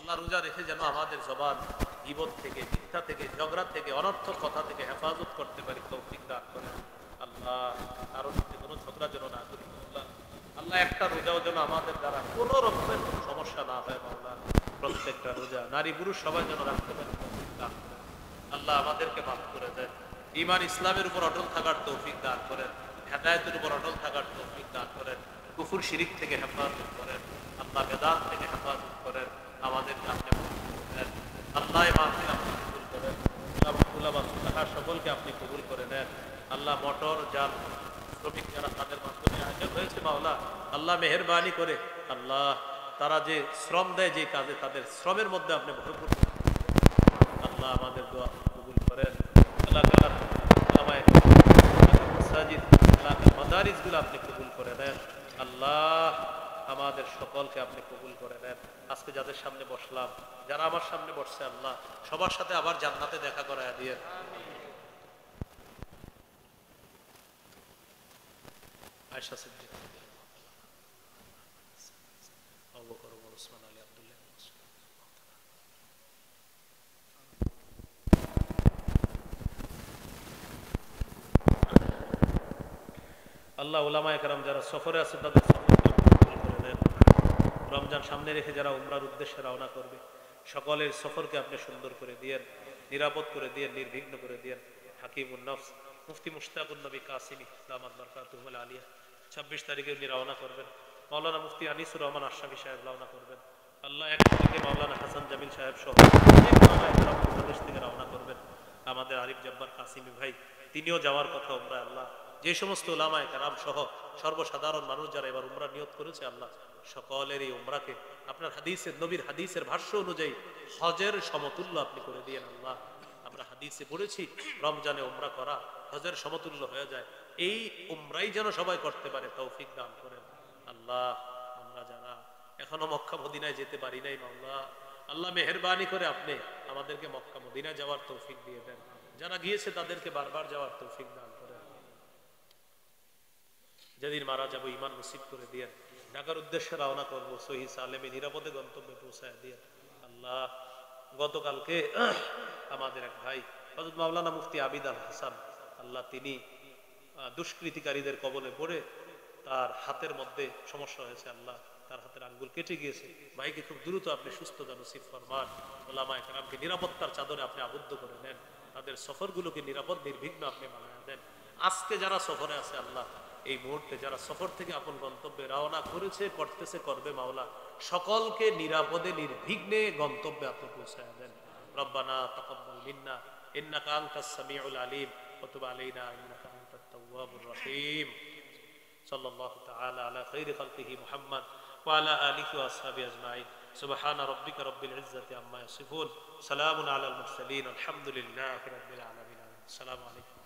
আল্লাহ রোজা রেখে যেন আমাদের জবান গীবত থেকে, মিথ্যা থেকে, ঝগড়া থেকে, অনর্থক কথা থেকে হেফাজত করতে পারি, তৌফিক দান করেন আল্লাহ। কারোর সাথে কোনো ঝগড়া যেন না করি আল্লাহ। আল্লাহ একটা রোজাও যেন আমাদের দ্বারা কোনো রকমের সমস্যা না হয় মাওলা। প্রত্যেকটা রোজা নারী পুরুষ সবাই যেন রাখতে পারি, তৌফিক দান করেন আল্লাহ। আমাদেরকে মাফ করে দেন, ঈমান ইসলামের উপর অটল থাকার তৌফিক দান করেন, হেদায়েতের উপর অটল থাকার তৌফিক দান করেন, কুফর শিরিক থেকে হেফাজত করেন আল্লাহ, বেদাত থেকে হেফাজত করেন আমাদেরকে আপনি করেন আল্লাহ। এই মাহফিল আপনি কবুল করেন আল্লাহ, সকলকে আপনি কবুল করে নেন আল্লাহ। মোটর যান শ্রমিক যারা তাদের মাধ্যমে আয়োজন হয়েছে মাওলা, আল্লাহ মেহেরবানি করে আল্লাহ তারা যে শ্রম দেয় যে কাজে, তাদের শ্রমের মধ্যে আপনি ভরপুর আল্লাহ আমাদের দোয়া কবুল করেন আল্লাহ। মাসাজিদ মাদারিসগুলো আপনি কবুল করে নেন আল্লাহ। আমাদের সকলকে আপনি কবুল করে নেন। আজকে যাদের সামনে বসলাম, যারা আমার সামনে বসছে আল্লাহ, সবার সাথে আবার জান্নাতে দেখা করায় দিয়ে আয়েশা সিদ্দিক, আবু বকর, ওমর, ওসমান, আলী, আব্দুল্লাহ, আল্লাহ। উলামায়ে কেরাম যারা সফরে আছে তাদের সফরকে কবুল করে নেন। রমজান সামনে রেখে যারা উমরার উদ্দেশ্যে রওনা করবে, সকলের সফরকে আপনি সুন্দর করে দিয়েন, নিরাপদ করে দিয়েন, নির্বিঘ্ন করে দিয়েন। হাকিমুন নফস মুফতি মুশতাকুন নবী কাসিমি দামাত বরকাতুহুল আলিয়া 26 তারিখে উনি রওনা করবেন। মাওলানা মুফতি আনিসুর রহমান আশরাফি সাহেব রওনা করবেন আল্লাহ। 1 তারিখে মাওলানা হাসান জামিল সাহেব সহ অনেক উলামায়ে কেরাম বাংলাদেশ থেকে রওনা করবেন। আমাদের আরিফ জব্বার কাসিমি ভাই তিনিও যাওয়ার কথা উমরায় আল্লাহ। যে সমস্ত উলামায়ে কেরাম সহ সর্বসাধারণ মানুষ যারা এবার উমরা নিয়ত করেছে আল্লাহ, সকলের এই উমরাকে আপনার হাদিসের, নবীর হাদিসের ভাষ্য অনুযায়ী হজের সমতুল্য আপনি করে দিয়েন আল্লাহ। আমরা হাদিসে পড়েছি রমজানে উমরা করা হজের সমতুল্য হয়ে যায়। এই উমরাই যেন সবাই করতে পারে, তৌফিক দান করেন আল্লাহ। আমরা যারা এখনো মক্কা মদিনায় যেতে পারি নাই মাওলা, আল্লাহ মেহেরবানি করে আপনি আমাদেরকে মক্কা মদিনায় যাওয়ার তৌফিক দিয়ে দেন। যারা গিয়েছে তাদেরকে বারবার যাওয়ার তৌফিক দান করেন। যেদিন মারা যাবো ঈমান নসিব করে দিয়েন। ঢাকার উদ্দেশ্যে রওনা করবো, সহিহ সালেমে নিরাপদে গন্তব্যে পৌঁছায় দিয়েন আল্লাহ। গতকালকে আমাদের এক ভাই হযরত মাওলানা মুফতি আবিদ আল হাসান আল্লাহ, তিনি দুষ্কৃতিকারীদের কবলে পড়ে তার হাতের মধ্যে সমস্যা হয়েছে আল্লাহ, তার হাতের আঙ্গুল কেটে গিয়েছে। ভাইকে খুব দ্রুত আপনি সুস্থতা নসিব ফরমান। ওলামায়ে কেরামকে নিরাপত্তার চাদরে আপনি আবদ্ধ করে নেন, তাদের সফরগুলোকে নিরাপদ নির্বিঘ্ন আপনি বানায় দেন। আজকে যারা সফরে আছে আল্লাহ, এই মুহূর্তে যারা সফর থেকে আপন গন্তব্যে রওনা করেছে, করতেছে, করবে মাওলা, সকলকে নিরাপদে নির্বিঘ্নে গন্তব্যে আপনি পৌঁছায় দেন। রব্বানা তাকাব্বাল মিন্না ইন্নাকা আনতাস সামিউল আলিম ওয়া তুব আলাইনা ইন্নাকা আনতাত তাওয়াবুর রহিম। সাল্লাল্লাহু তাআলা আলা খাইরি খালকিহি মুহাম্মদ ওয়া আলা আলিহি ওয়া আসহাবিহি আজমাইন। সুবহানা রাব্বিকা রাব্বিল ইজ্জাতি আম্মা ইয়াসিফুন, সালামুন আলাল মুরসালিন, আলহামদুলিল্লাহি রাব্বিল আলামিন। আসসালামু আলাইকুম।